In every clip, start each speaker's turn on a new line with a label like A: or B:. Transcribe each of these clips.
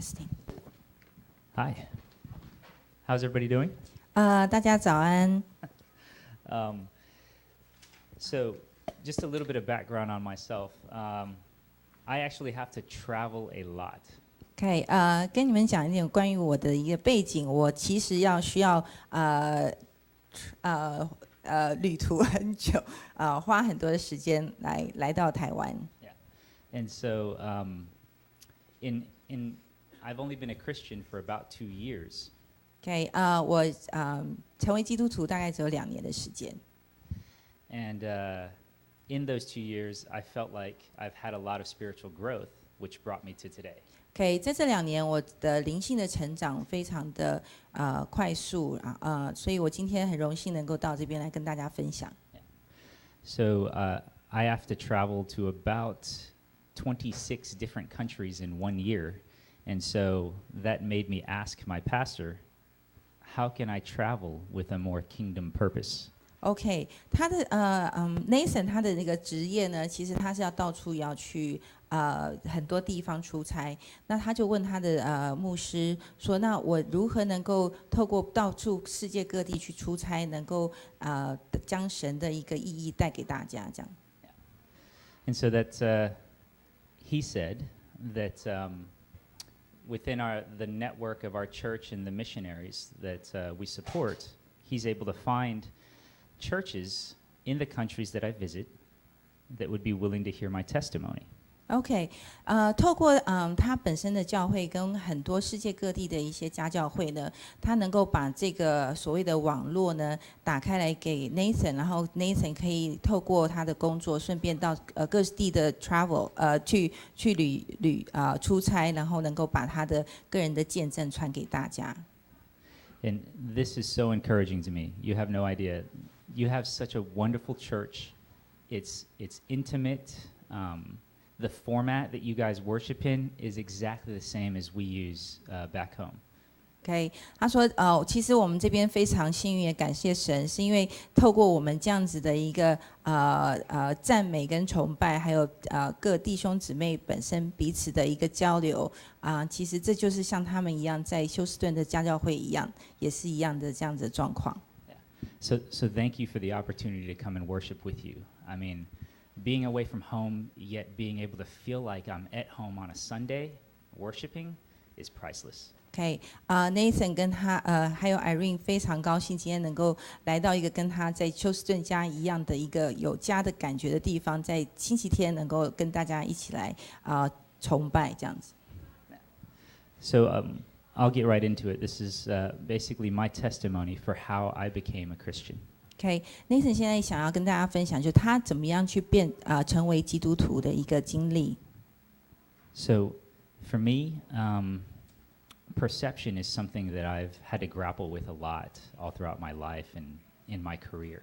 A: Testing.
B: Hi. How's everybody doing?
A: 大家早安。
B: So, just a little bit of background on myself. I actually have to travel a lot.
A: OK，跟你们讲一点关于我的一个背景。我其实需要旅途很久，花很多的时间来到台湾。
B: Yeah. And so, I've only been a Christian for about 2 years.
A: OK，我成为基督徒大概只有2年的时间。
B: And in those 2 years, I felt like I've had a lot of spiritual growth, which brought me to today.
A: OK， 在这2年，我的灵性的成长非常的快速所以我今天很荣幸能够到这边来跟大家分享。
B: Yeah. So I have to travel to about 26 different countries in 1 year, and so that made me ask my pastor, how can I travel with a more kingdom purpose?
A: OK， 他的Nathan 他的那个职业呢，其实他是要到处要去很多地方出差。那他就问他的牧师说：“那我如何能够透过到处世界各地去出差，能够将神的一个意义带给大家？”这样。
B: And so that he said that within the network of our church and the missionaries that we support, he's able to find churches in the countries that I visit that would be willing to hear my testimony.
A: OK， 透过他本身的教会跟很多世界各地的一些家教会呢，他能够把这个所谓的网络呢打开来给 Nathan， 然后 Nathan 可以透过他的工作，顺便到各地的 travel 去出差，然后能够把他的个人的见证传给大家。
B: And this is so encouraging to me. You have no idea. You have such a wonderful church. It's intimate. The format that you guys worship in is exactly the same as we use back home.
A: OK， 他说其实我们这边非常幸运，也感谢神，是因为透过我们这样子的一个赞美跟崇拜，还有各弟兄姊妹本身彼此的一个交流其实这就是像他们一样，在休斯顿的家教会一样，也是一样的这样子的状况。
B: Yeah. So thank you for the opportunity to come and worship with you. I mean, being away from home, yet being able to feel like I'm at home on a Sunday worshiping is priceless.
A: OK， Nathan 跟他还有 Irene 非常高兴今天能够来到一个跟他在休斯顿家一样的一个有家的感觉的地方，在星期天能够跟大家一起来崇拜这样子。
B: So I'll get right into it. This is basically my testimony for how I became a Christian.
A: OK，Nathan 现在想要跟大家分享，就是他怎么样去成为基督徒的一个经历。
B: So for me, perception is something that I've had to grapple with a lot all throughout my life and in my career.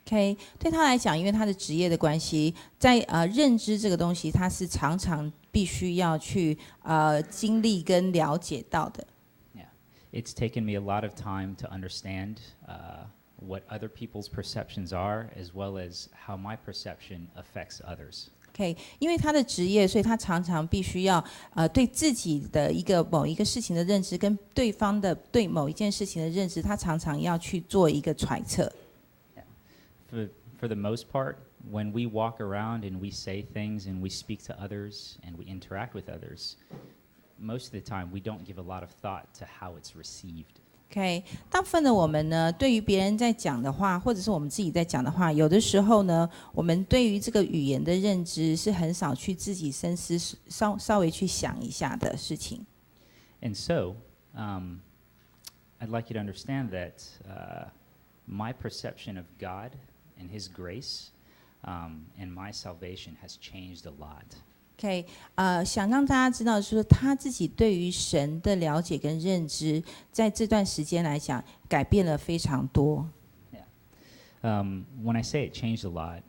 A: OK， 对他来讲，因为他的职业的关系，在认知这个东西，他是常常必须要去经历跟了解到的。
B: Yeah, it's taken me a lot of time to understand what other people's perceptions are, as well as how my perception affects others.
A: OK， 因为他的职业，所以他常常必须要对自己的某一个事情的认知，跟对方的对某一件事情的认知，他常常要去做一个揣测。
B: Yeah. For the most part, when we walk around and we say things and we speak to others and we interact with others, most of the time we don't give a lot of thought to how it's received.
A: OK， 大部分的我们呢，对于别人在讲的话，或者是我们自己在讲的话，有的时候呢，我们对于这个语言的认知是很少去自己深思稍微去想一下的事情。
B: And so, I'd like you to understand that my perception of God and His grace and my salvation has changed a lot.
A: OK， 想让大家知道，就是他自己对于神的了解跟认知，在这段时间来讲，改变了非常多。
B: Yeah. When I say it changed a lot,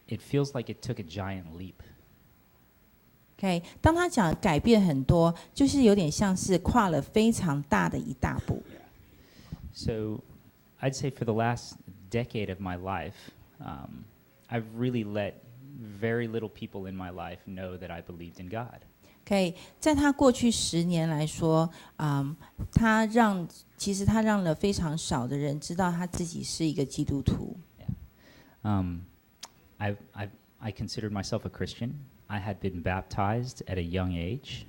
B: it feels like it took a giant leap.
A: OK， 当他讲改变很多，就是有点像是跨了非常大的一大步。
B: So, I'd say for the last decade of my life, I've really let very little people in my life know that I believed in God.
A: OK， 在他过去10年来说，其实他让了非常少的人知道他自己是一个基督徒。
B: I considered myself a Christian. I had been baptized at a young age.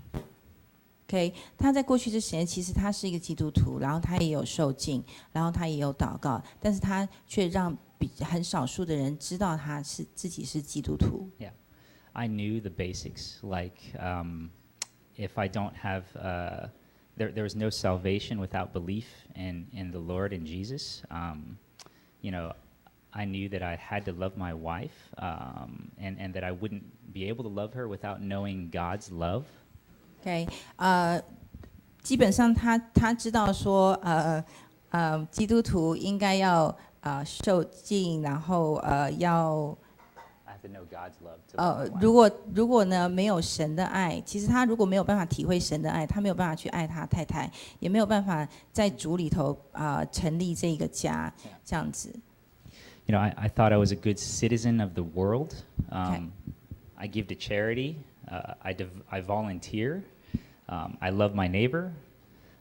A: OK， 他在过去这10年，其实他是一个基督徒，然后他也有受浸，然后他也有祷告，但是他却让很少数的人知道他自己是基督徒。
B: Yeah, I knew the basics. Like, if I don't have, there was no salvation without belief in the Lord and Jesus. I knew that I had to love my wife, and that I wouldn't be able to love her without knowing God's love.
A: OK， 基本上他知道说，基督徒应该要受浸，然后要。
B: I have to know God's love to love my wife.
A: 如果呢没有神的爱，其实他如果没有办法体会神的爱，他没有办法去爱他太太，也没有办法在主里头成立这个家，这样子。
B: I thought I was a good citizen of the world.
A: Okay.
B: I give to charity. I volunteer. I love my neighbor.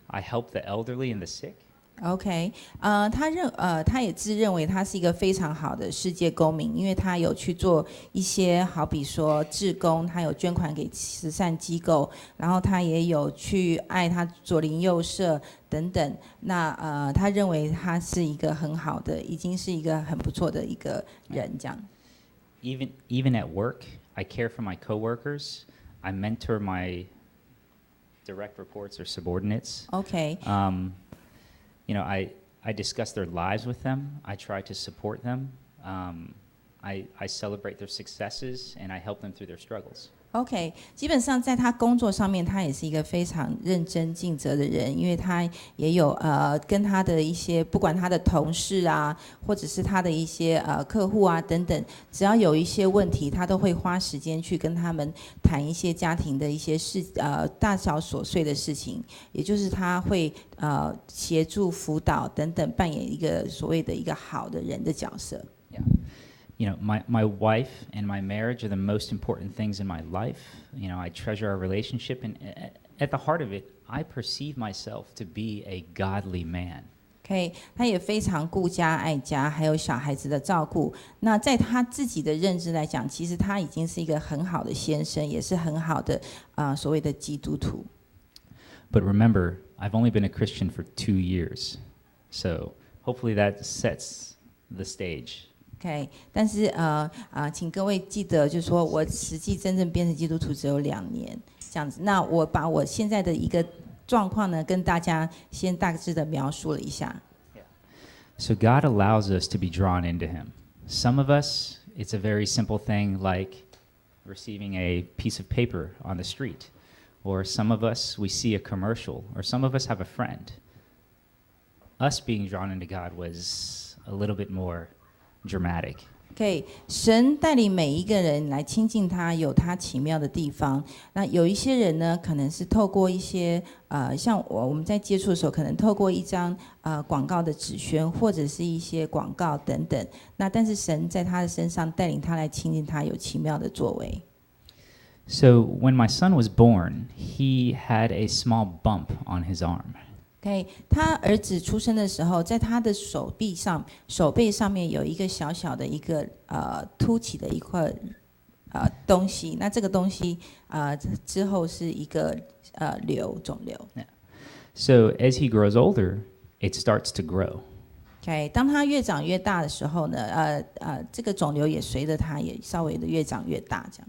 B: I help the elderly and the sick.
A: OK， 他也自认为他是一个非常好的世界公民，因为他有去做一些好比说志工，他有捐款给慈善机构，然后他也有去爱他左邻右舍等等。那他认为他是一个很好的，已经是一个很不错的一个人这样。
B: Even at work, I care for my coworkers. I mentor my direct reports or subordinates.
A: OK。I
B: discuss their lives with them. I try to support them. I celebrate their successes, and I help them through their struggles.
A: OK， 基本上在他工作上面，他也是一个非常认真尽责的人，因为他也有跟他的一些，不管他的同事啊，或者是他的一些客户啊等等，只要有一些问题，他都会花时间去跟他们谈一些家庭的一些大小琐碎的事情，也就是他会协助辅导等等，扮演一个所谓的一个好的人的角色。
B: My wife and my marriage are the most important things in my life. I treasure our relationship, and at the heart of it, I perceive myself to be a godly man.
A: OK， 他也非常顾家爱家，还有小孩子的照顾。那在他自己的认知来讲，其实他已经是一个很好的先生，也是很好的所谓的基督徒。
B: But remember, I've only been a Christian for 2 years, so hopefully that sets the stage.
A: OK， 但是请各位记得，就是说我实际真正变成基督徒只有2年这样子。那我把我现在的一个状况呢，跟大家先大致的描述了一下。
B: So God allows us to be drawn into Him. Some of us, it's a very simple thing like receiving a piece of paper on the street, or some of us we see a commercial, or some of us have a friend. Us being drawn into God was a little bit more dramatic.
A: OK， 神带领每一个人来亲近他，有他奇妙的地方。那有一些人呢，可能是透过一些像我们在接触的时候，可能透过一张广告的纸宣，或者是一些广告等等。那但是神在他的身上带领他来亲近他，有奇妙的作为。
B: So when my son was born, he had a small bump on his arm.
A: OK， 他儿子出生的时候，在他的手背上面有一个小小的一个凸起的一块东西。那这个东西之后是一个肿瘤。
B: Yeah. So as he grows older, it starts to grow.
A: OK， 当他越长越大的时候呢，这个肿瘤也随着他也稍微的越长越大，这样。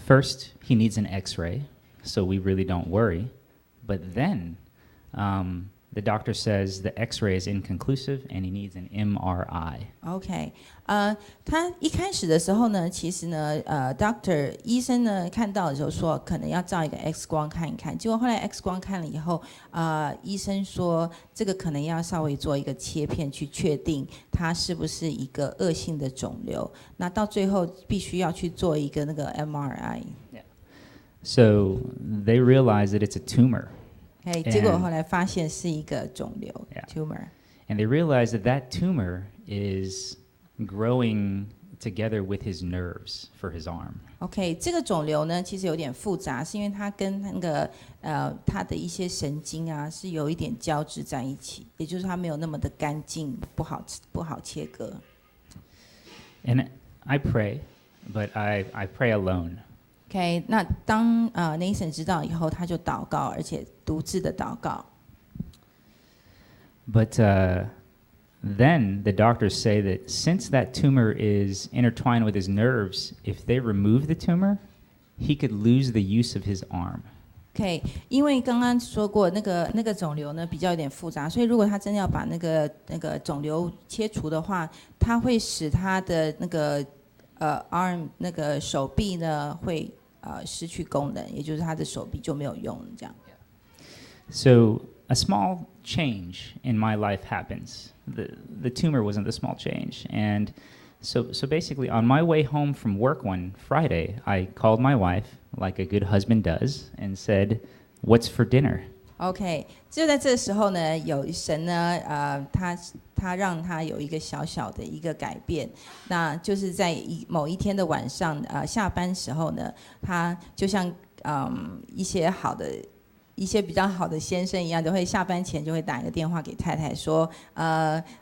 B: First, he needs an X-ray, so we really don't worry. But then the doctor says the X-ray is inconclusive and he needs an MRI.
A: OK， 他一开始的时候呢，其实呢，doctor 医生呢看到的时候说，可能要照一个 X 光看一看。结果后来 X 光看了以后，医生说这个可能要稍微做一个切片去确定它是不是一个恶性的肿瘤。那到最后必须要去做一个那个 MRI。Yeah.
B: So they realize that it's a tumor.
A: OK， 结果后来发现是一个肿瘤
B: Yeah.
A: tumor。And
B: they realize that tumor is growing together with his nerves for his arm.
A: OK， 这个肿瘤呢其实有点复杂，是因为它跟那个它的一些神经啊是有一点交织在一起，也就是它没有那么的干净，不好切割。
B: And I pray, but I pray alone.
A: OK， 那当Nathan 知道以后，他就祷告，而且独自的祷告。
B: But then the doctors say that since that tumor is intertwined with his nerves, if they remove the tumor, he could lose the use of his arm.
A: OK， 因为刚刚说过那个肿瘤呢比较有点复杂，所以如果他真的要把那个肿瘤切除的话，他会使他的那个arm 那个手臂呢会失去功能，也就是他的手臂就没有用了这样。
B: So a small change in my life happens. The tumor wasn't the small change, and so basically on my way home from work one Friday, I called my wife like a good husband does and said, "What's for dinner?"
A: OK， 就在这时候呢，有神呢，他让他有一个小小的一个改变，那就是在某一天的晚上，下班时候呢，他就像一些比较好的先生一样，都会下班前就会打一个电话给太太说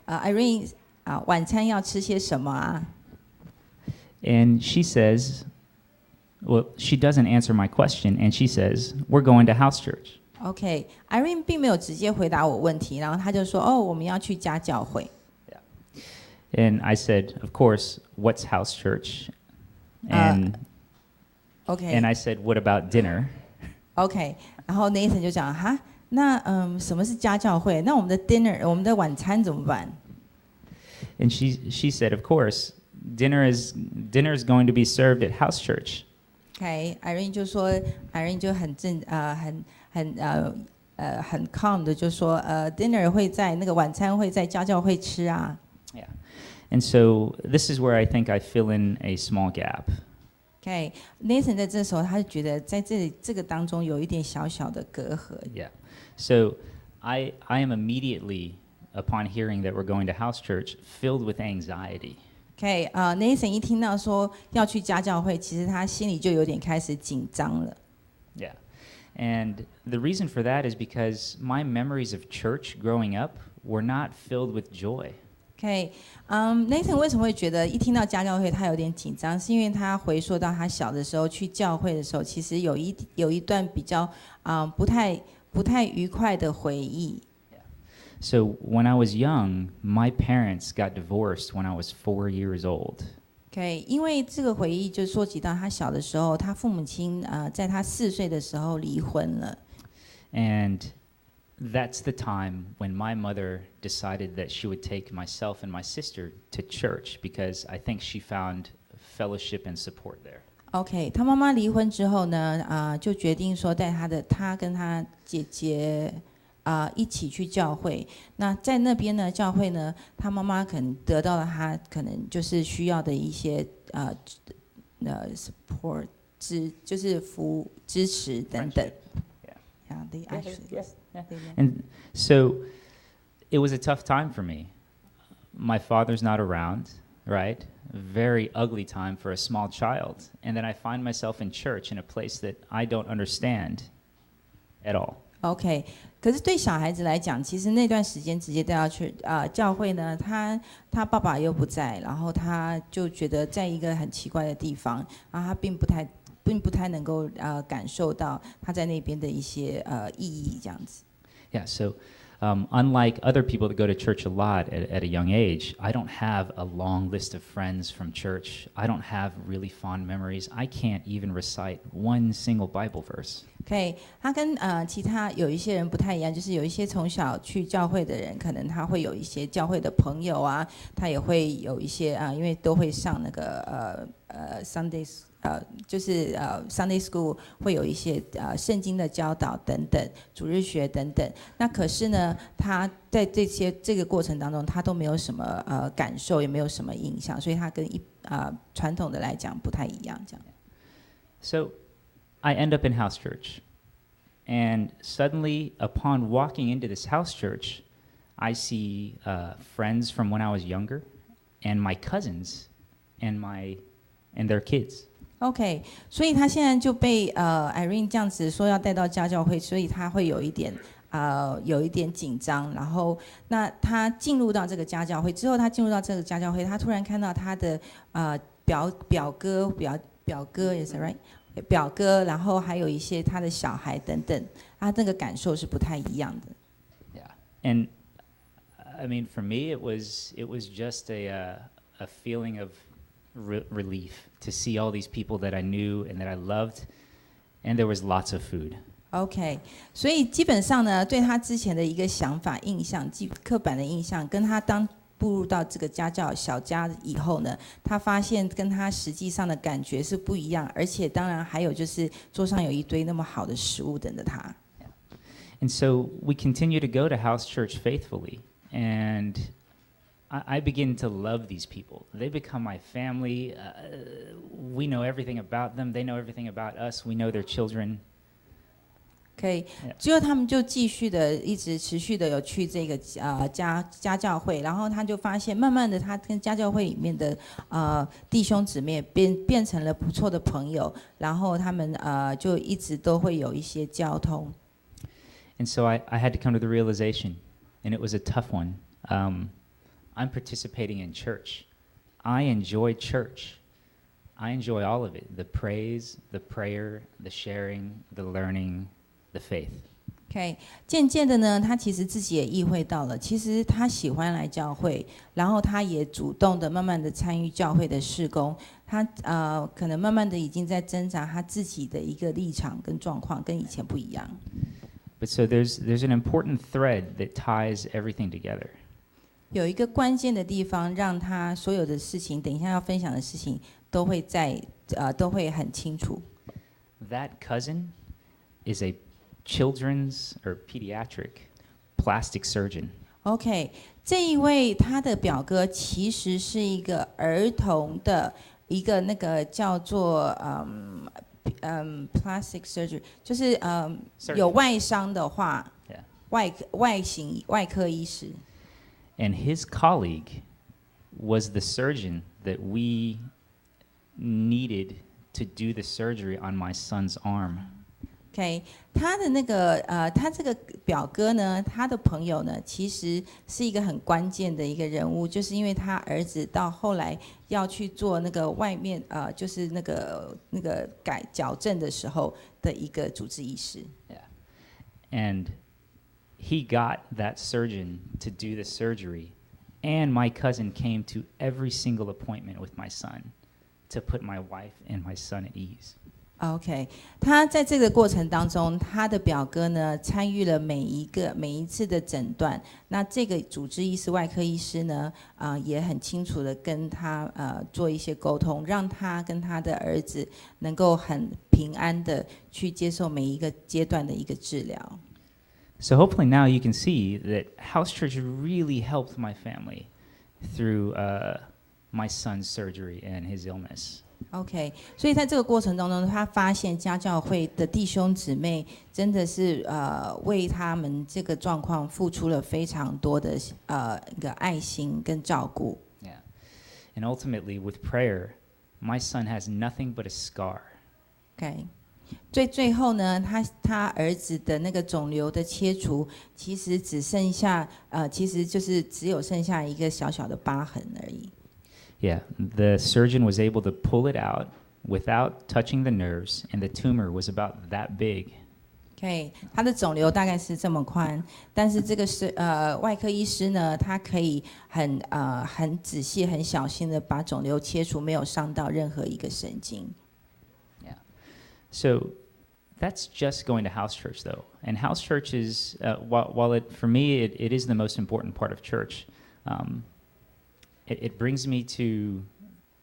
A: ，Irene 晚餐要吃些什么啊
B: And she says, well, she doesn't answer my question, and she says, "We're going to house church."
A: OK，Irene 并没有直接回答我问题，然后他就说，哦，我们要去家教会。
B: And I said, "Of course, what's house church?" And and I said, "What about dinner?"
A: OK， 然后 Nathan 就讲哈，那什么是家教会？那我们的 dinner， 我们的晚餐怎么办
B: And she said, "Of course, dinner is going to be served at house church."
A: OK，Irene 就说 ，Irene 就很calm 的就说，dinner 会在那个晚餐会在家教会吃啊。
B: Yeah, and so this is where I think I fill in a small gap.
A: OK，Nathan 在这时候他就觉得在这个当中有一点小小的隔阂。
B: Yeah, so I am immediately upon hearing that we're going to house church filled with anxiety.
A: Nathan 一听到说要去家教会，其实他心里就有点开始紧张了。
B: Yeah, and the reason for that is because my memories of church growing up were not filled with joy.
A: Nathan 为什么会觉得一听到家教会他有点紧张？是因为他回溯到他小的时候去教会的时候，其实有一段比较不太愉快的回忆。
B: So when I was young, my parents got divorced when I was 4 years old.
A: 因为这个回忆就说起到他小的时候，他父母亲在他4岁的时候离婚了。
B: And that's the time when my mother decided that she would take myself and my sister to church because I think she found fellowship and support there.
A: OK， 他妈妈离婚之后呢，就决定说带他跟他姐姐一起去教会。那在那边呢，教会呢，他妈妈可能得到了他可能就是需要的一些support 就是支持等等。Yeah, they actually.
B: Yeah. And so it was a tough time for me. My father's not around, right? A very ugly time for a small child. And then I find myself in church in a place that I don't understand at all.
A: OK， 可是对小孩子来讲，其实那段时间直接带他去教会呢，他爸爸又不在，然后他就觉得在一个很奇怪的地方，然后他并不太能够感受到他在那边的一些意义这样子。
B: Yeah, so unlike other people that go to church a lot at a young age, I don't have a long list of friends from church. I don't have really fond memories. I can't even recite one single Bible verse.
A: OK， 他跟其他有一些人不太一样，就是有一些从小去教会的人，可能他会有一些教会的朋友啊，他也会有一些因为都会上那个Sundays。就是 Sunday School 会有一些圣经的教导等等，主日学等等。那可是呢，他在这个过程当中，他都没有什么感受，也没有什么印象，所以他跟传统的来讲不太一样。这样。
B: So I end up in house church, and suddenly, upon walking into this house church, I see friends from when I was younger, and my cousins. and their kids.
A: OK， 所以他现在就被Irene 这样子说要带到家教会，所以他会有一点紧张。然后那他进入到这个家教会之后，他进入到这个家教会，他突然看到他的表哥也是 right 表哥，然后还有一些他的小孩等等，他那个感受是不太一样的。
B: Yeah, and I mean for me it was just a feeling of relief to see all these people that I knew and that I loved, and there was lots of food.
A: OK， 所以基本上呢，对他之前的一个想法、印象、刻板的印象，跟他当步入到这个家教小家以后呢，他发现跟他实际上的感觉是不一样，而且当然还有就是桌上有一堆那么好的食物等着他。
B: And so we continue to go to house church faithfully, and I begin to love these people. They become my family. We know everything about them. They know everything about us. We know their children.
A: 可以，之后他们就继续的一直持续的有去这个家教会，然后他就发现，慢慢的他跟家教会里面的弟兄姊妹变成了不错的朋友，然后他们就一直都会有一些交通。
B: And so I had to come to the realization, and it was a tough one. I'm participating in church. I enjoy church. I enjoy all of it, the praise, the prayer, the sharing, the learning, the faith.
A: OK， 渐渐的呢，他其实自己也意会到了，其实他喜欢来教会，然后他也主动的、慢慢的参与教会的事工。他可能慢慢的已经在挣扎他自己的一个立场跟状况，跟以前不一样。
B: But so there's an important thread that ties everything together.
A: 有一个关键的地方，让他所有的事情，等一下要分享的事情，都会很清楚。
B: That cousin is a children's or pediatric plastic surgeon.
A: OK， 这一位他的表哥其实是一个儿童的一个那个叫做plastic surgery， 就是有外伤的话，
B: Yeah.
A: 外科医师。
B: And his colleague was the surgeon that we needed to do the surgery on my son's arm.
A: OK， 他的那个他这个表哥呢，他的朋友呢，其实是一个很关键的一个人物，就是因为他儿子到后来要去做那个外面就是那个矫正的时候的一个主治医师。
B: Yeah. And he got that surgeon to do the surgery, and my cousin came to every single appointment with my son to put my wife and my son at ease.
A: OK， 他在这个过程当中，他的表哥呢参与了每一次的诊断。那这个主治医师、外科医师呢，也很清楚的跟他做一些沟通，让他跟他的儿子能够很平安的去接受每一个阶段的一个治疗。
B: So hopefully now you can see that house church really helped my family through my son's surgery and his illness.OK，
A: 所以在这个过程当中，他发现家教会的弟兄姊妹真的是为他们这个状况付出了非常多的一个爱心跟照顾。
B: Yeah, and ultimately with prayer, my son has nothing but a scar.
A: OK， 最后呢，他儿子的那个肿瘤的切除，其实其实就是只有剩下一个小小的疤痕而已。
B: Yeah, the surgeon was able to pull it out without touching the nerves, and the tumor was about that big.
A: OK， 他的肿瘤大概是这么宽，但是这个是外科医师呢，他可以很仔细、很小心的把肿瘤切除，没有伤到任何一个神经。
B: Yeah, so that's just going to house church though, and house church is while it for me it is the most important part of church. It brings me to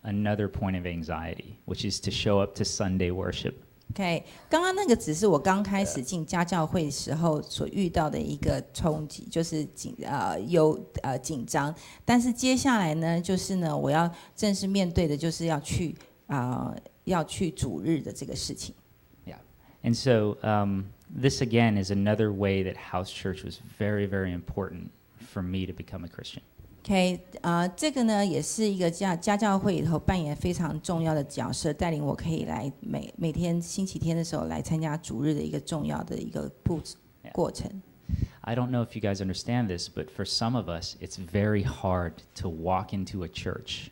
B: another point of anxiety, which is to show up to Sunday worship.
A: OK， 刚刚那个只是我刚开始进家教会时候所遇到的一个冲击，就是紧张。但是接下来呢，就是呢，我要正式面对的就是要去主日的这个事情。
B: Yeah, and so this again is another way that house church was very, very important for me to become a Christian.
A: OK， 这个呢也是一个家教会里头扮演非常重要的角色，带领我可以来每天星期天的时候来参加主日的一个重要的一个过程。
B: I don't know if you guys understand this, but for some of us, it's very hard to walk into a church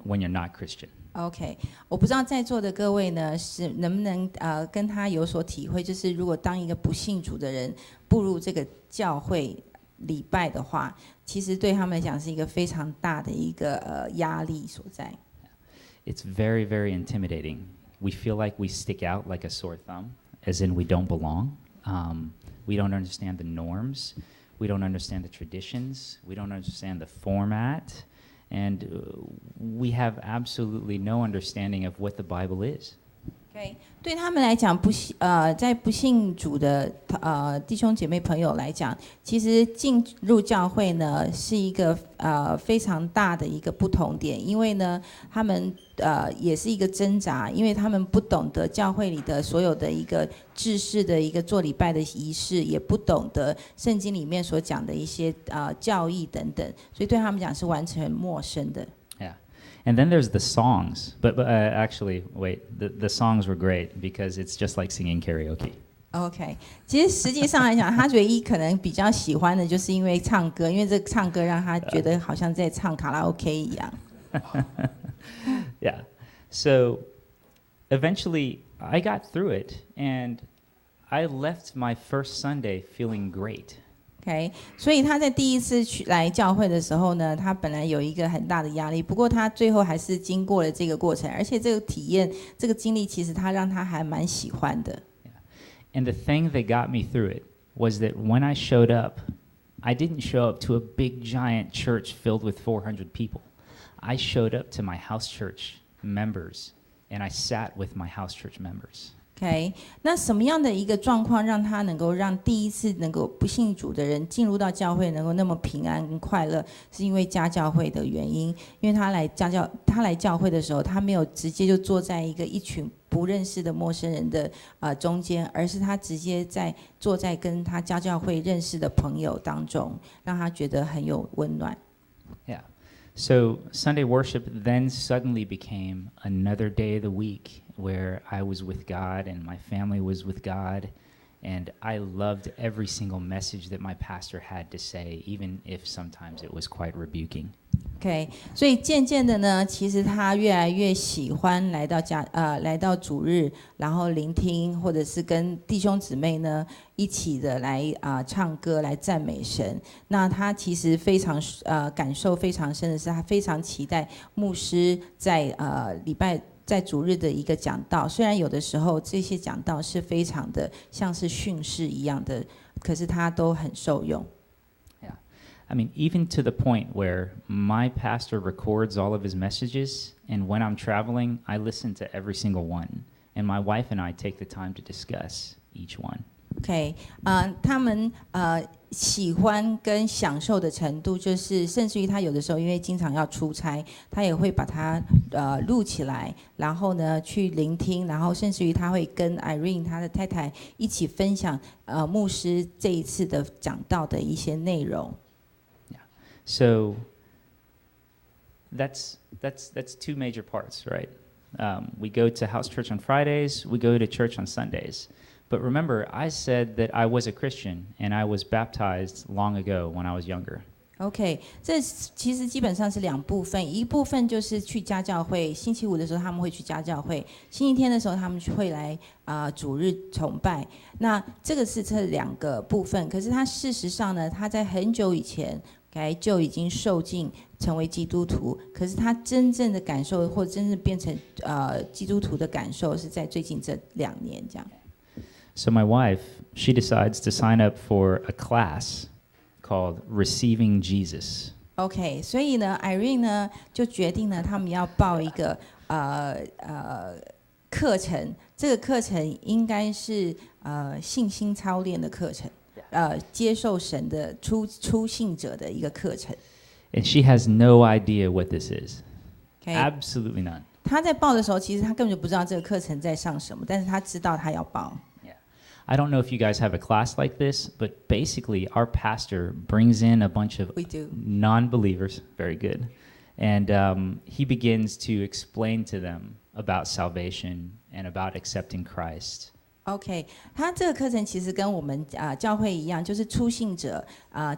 B: when you're not Christian.
A: OK， 我不知道在座的各位呢是能不能跟他有所体会，就是如果当一个不信主的人步入这个教会礼拜的话，其实对他们来讲是一个非常大的一个压力所在。
B: It's very, very intimidating. We feel like we stick out like a sore thumb, as in we don't belong. We don't understand the norms. We don't understand the traditions. We don't understand the format. And we have absolutely no understanding of what the Bible is.
A: Okay. 对他们来讲，在不信主的弟兄姐妹朋友来讲，其实进入教会呢是一个非常大的一个不同点，因为呢他们也是一个挣扎，因为他们不懂得教会里的所有的一个制式的一个做礼拜的仪式，也不懂得圣经里面所讲的一些教义等等，所以对他们讲是完全陌生的。
B: And then there's the songs, but actually, wait, the songs were great because it's just like singing karaoke.
A: OK， 其实实际上来讲，他唯一可能比较喜欢的就是因为唱歌，因为这唱歌让他觉得好像在唱卡拉 OK 一样。
B: Yeah, so eventually I got through it, and I left my first Sunday feeling great.
A: OK， 所以他在第一次来教会的时候呢，他本来有一个很大的压力，不过他最后还是经过了这个过程，而且这个体验、这个经历，其实他让他还蛮喜欢的。
B: And the thing that got me through it was that when I showed up, I didn't show up to a big giant church filled with 400 people. I showed up to my house church members, and I sat with my house church members.
A: OK， 那什么样的一个状况让他能够让第一次能够不信主的人进入到教会能够那么平安跟快乐？是因为家教会的原因，因为他来教会的时候，他没有直接就坐在一群不认识的陌生人的中间，而是他直接坐在跟他家教会认识的朋友当中，让他觉得很有温暖。
B: Yeah. So Sunday worship then suddenly became another day of the week where I was with God and my family was with God, and I loved every single message that my pastor had to say, even if sometimes it was quite rebuking.
A: OK， 所以渐渐的呢，其实他越来越喜欢来到主日，然后聆听，或者是跟弟兄姊妹呢一起的来唱歌，来赞美神。那他其实非常感受非常深的是，他非常期待牧师在主日的一个讲道。虽然有的时候这些讲道是非常的像是训示一样的，可是他都很受用。
B: I mean, even to the point where my pastor records all of his messages, and when I'm traveling, I listen to every single one, and my wife and I take the time to discuss each one.
A: OK， 他们喜欢跟享受的程度，就是甚至于他有的时候因为经常要出差，他也会把它录起来，然后呢去聆听，然后甚至于他会跟 Irene 他的太太一起分享牧师这一次的讲道的一些内容。
B: So that's two major parts, right? We go to house church on Fridays, we go to church on Sundays. But remember, I said that I was a Christian and I was baptized long ago when I was younger.
A: OK， 这其实基本上是两部分，一部分就是去家教会，星期五的时候他们会去家教会，星期天的时候他们会来主日崇拜。那这个是这两个部分，可是他事实上呢，他在很久以前就已经受浸成为基督徒，可是他真正的感受或真正变成基督徒的感受是在最近这2年这样。
B: So my wife, she decides to sign up for a class called Receiving Jesus.
A: OK， 所以呢 ，Irene 呢就决定呢，他们要报一个课程，这个课程应该是信心操练的课程。接受神的初信者的一个课程。
B: And she has no idea what this is.
A: Okay.
B: Absolutely none.
A: 他在报的时候，其实他根本就不知道这个课程在上什么，但是他知道他要报。
B: Yeah. I don't know if you guys have a class like this, but basically our pastor brings in a bunch of
A: We do.
B: non-believers, very good, and he begins to explain to them about salvation and about accepting Christ.
A: OK， 他这个课程其实跟我们教会一样，就是初信者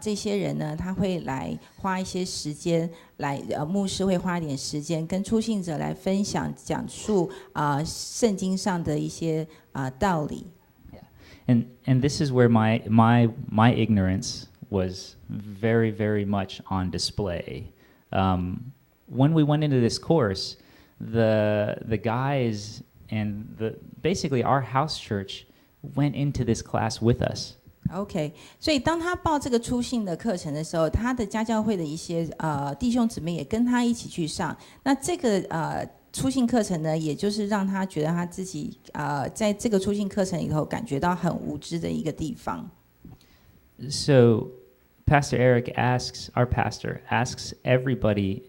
A: 这些人呢，他会来花一些时间来牧师会花一点时间跟初信者来分享讲述圣经上的一些道理。
B: And this is where my ignorance was very, very much on display. When we went into this course, the guys and basically our house church went into this class with us.
A: OK， 所以当他报这个初信的课程的时候，他的家教会的一些弟兄姊妹也跟他一起去上。那这个初信课程呢，也就是让他觉得他自己在这个初信课程里头感觉到很无知的一个地方。
B: So Pastor Eric our pastor asks everybody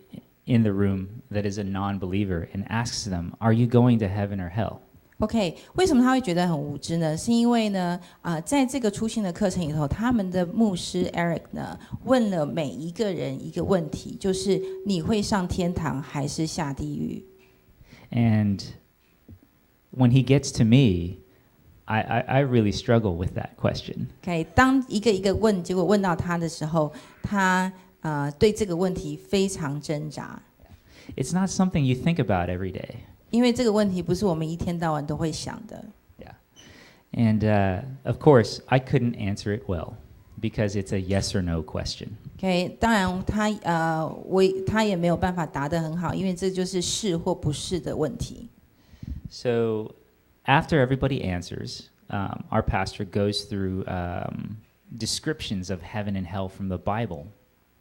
B: in the room that is a non-believer and asks them, are you going to heaven or hell?
A: OK， 为什么他会觉得很无知呢？是因为呢，在这个初信的课程里头，他们的牧师 Eric 呢，问了每一个人一个问题，就是你会上天堂还是下地狱？
B: And when he gets to me, I really struggle with that question.
A: OK， 当一个一个问，结果问到他的时候，他对这个问题非常挣扎。
B: It's not something you think about every day.
A: 因为这个问题不是我们一天到晚都会想的。
B: Yeah. And of course, I couldn't answer it well because it's a yes or no question.
A: OK， 当然他也没有办法答得很好，因为这就是是或不是的问题。
B: So after everybody answers, our pastor goes through descriptions of heaven and hell from the Bible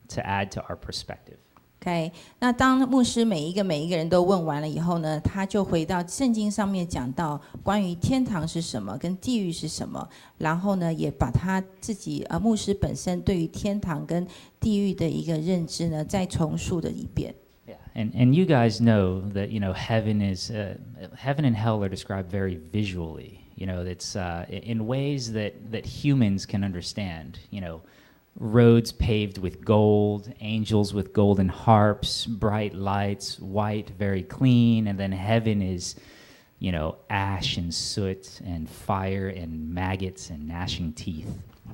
B: to add to our perspective.
A: OK， 那当牧师每一个人都问完了以后呢，他就回到圣经上面讲到关于天堂是什么，跟地狱是什么，然后呢，也把他自己牧师本身对于天堂跟地狱的一个认知呢，再重述了一遍。
B: Yeah, and you guys know that heaven and hell are described very visually. It's in ways that humans can understand. Roads paved with gold, angels with golden harps, bright lights, white, very clean, and then heaven is, ash and soot and fire and maggots and gnashing teeth.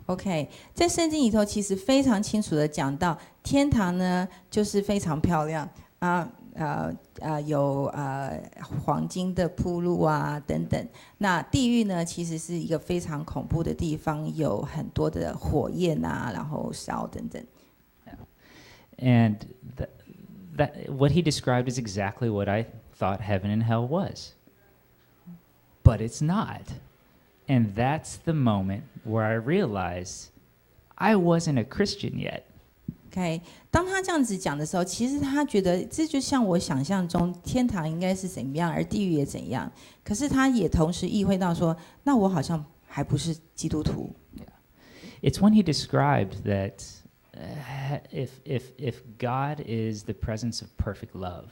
A: OK， 在圣经里头其实非常清楚的讲到，天堂呢就是非常漂亮有黄金的铺路等等。那地狱呢，其实是一个非常恐怖的地方，有很多的火焰然后烧等等。
B: And that what he described is exactly what I thought heaven and hell was. But it's not. And that's the moment where I realized I wasn't a Christian yet.
A: OK， 当他这样子讲的时候，其实他觉得这就像我想象中天堂应该是怎么样，而地狱也怎样。可是他也同时意会到说，那我好像还不是基督徒。
B: It's when he described that if God is the presence of perfect love,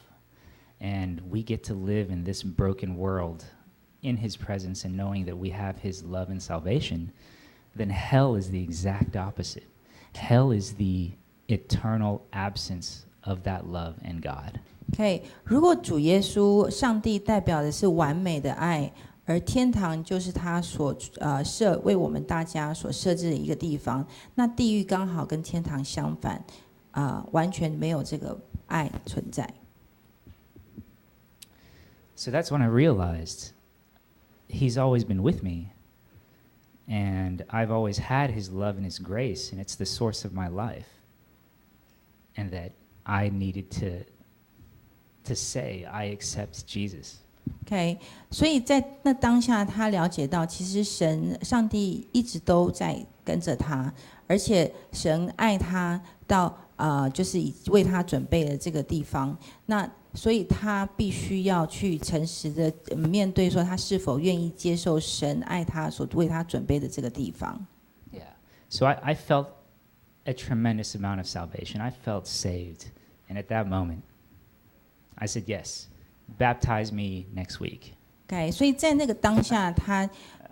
B: and we get to live in this broken world in his presence and knowing that we have his love and salvation, then hell is the exact opposite. Hell is the eternal absence of that love and God.
A: OK， 如果主耶稣上帝代表的是完美的爱，而天堂就是他所为我们大家所设置的一个地方，那地狱刚好跟天堂相反，完全没有这个爱存在。
B: So that's when I realized he's always been with me, and I've always had his love and his grace, and it's the source of my life. And that I needed to say, I accept Jesus.
A: OK， 所以在那当下，他了解到，其实上帝一直都在跟着他，而且神爱他到就是为他准备了这个地方。那所以他必须要去诚实的面对，说他是否愿意接受神爱他所为他准备的这个地方。
B: Yeah. So I felt a tremendous amount of salvation. I felt saved. And at that moment, I said, yes, baptize me next week.
A: OK， 所以在那个当下，他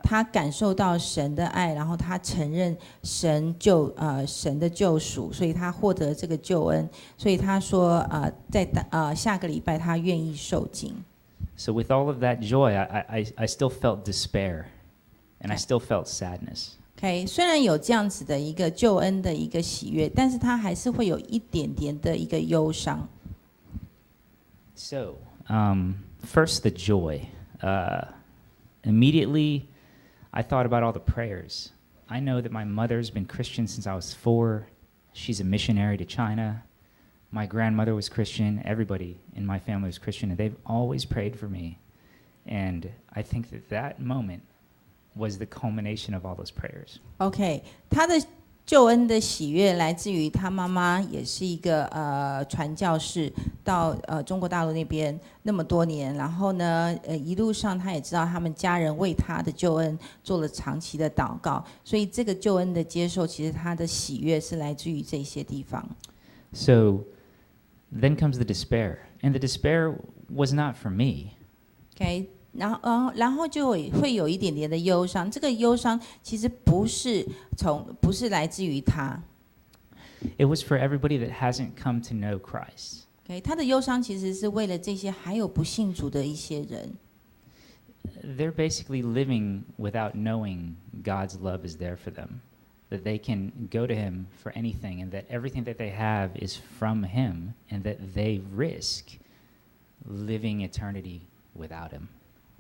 A: 他感受到神的爱，然后他承认神的救赎，所以他获得这个救恩。所以他说在下个礼拜他愿意受浸。
B: So with all of that joy, I still felt despair, and I still felt sadness.
A: OK， 虽然有这样子的一个救恩的一个喜悦，但是他还是会有一点点的一个忧伤。
B: So, first the joy. Immediately, I thought about all the prayers. I know that my mother's been Christian since I was 4. She's a missionary to China. My grandmother was Christian. Everybody in my family was Christian, and they've always prayed for me. And I think that moment was the culmination of all those prayers.
A: OK， 他的救恩的喜悦来自于他妈妈也是一个传教士，到中国大陆那边那么多年，然后呢一路上他也知道他们家人为他的救恩做了长期的祷告，所以这个救恩的接受，其实他的喜悦是来自于这些地方。
B: So then comes the despair, and the despair was not for me.
A: OK， 然后就会有一点点的忧伤，这个忧伤其实不是来自于他。
B: It was for everybody that hasn't come to know Christ.
A: OK， 他的忧伤其实是为了这些还有不信主的一些人。
B: They're basically living without knowing God's love is there for them, that they can go to Him for anything, and that everything that they have is from Him, and that they risk living eternity without Him.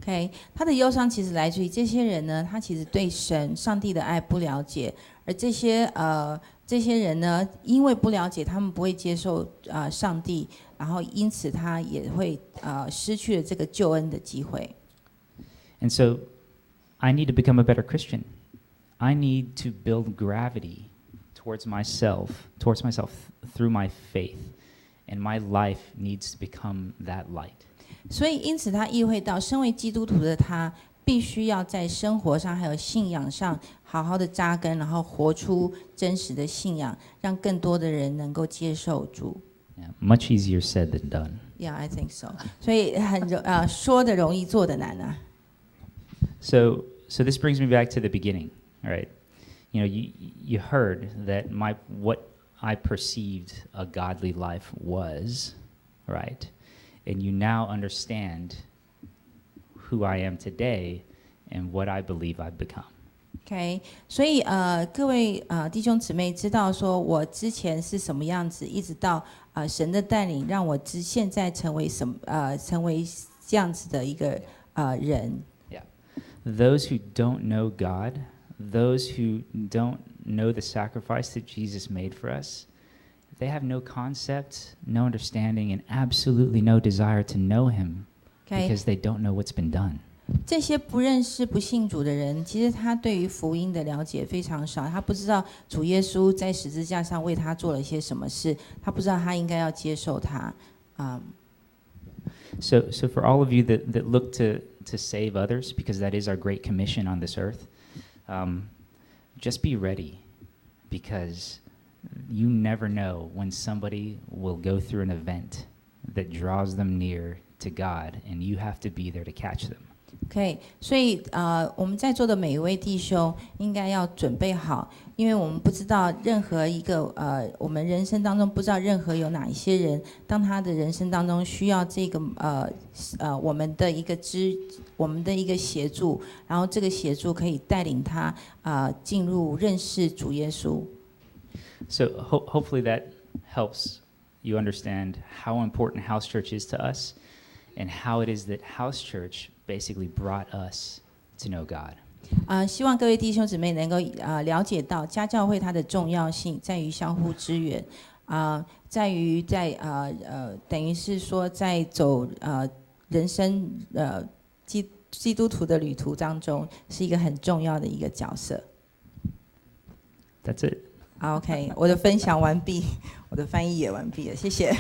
A: OK， 他的忧伤其实来自于这些人呢，他其实对上帝的爱不了解，而这些人呢，因为不了解，他们不会接受上帝，然后因此他也会失去了这个救恩的机会。
B: And so, I need to become a better Christian. I need to build gravity towards myself through my faith, and my life needs to become that light.
A: 所以因此他意会到，身为基督徒的他，必须要在生活上还有信仰上好好的扎根，然后活出真实的信仰，让更多的人能够接受主。
B: Yeah, much easier said than done.
A: Yeah, I think so. 所以说的容易，做的难啊。
B: So this brings me back to the beginning, all right? You know, you heard that what I perceived a godly life was, right? And you now understand who I am today and what I believe I've become.
A: OK， 所以各位弟兄姊妹知道说我之前是什么样子，一直到神的带领让我现在成为这样子的一个人。
B: Yeah, those who don't know God, those who don't know the sacrifice that Jesus made for us, they have no concept, no understanding, and absolutely no desire to know Him, because they don't know what's been done.
A: 这些不认识、不信主的人，其实他对于福音的了解非常少，他不知道主耶稣在十字架上为他做了些什么事，他不知道他应该要接受他。
B: So for all of you that look to save others, because that is our great commission on this earth, just be ready, because you never know when somebody will go through an event that draws them near to God, and you have to be there to catch them.
A: OK， 所以我们在座的每一位弟兄应该要准备好，因为我们不知道任何一个我们人生当中不知道任何有哪一些人，当他的人生当中需要这个我们的一个协助，然后这个协助可以带领他进入认识主耶稣。
B: So hopefully that helps you understand how important house church is to us, and how it is that house church basically brought us to know God.
A: 希望各位弟兄姊妹能够了解到家教会它的重要性在于相互支援，在于等于是说在走人生基督徒的旅途当中是一个很重要的一个角色。
B: That's it.
A: OK， 我的分享完毕，我的翻译也完毕了，谢谢。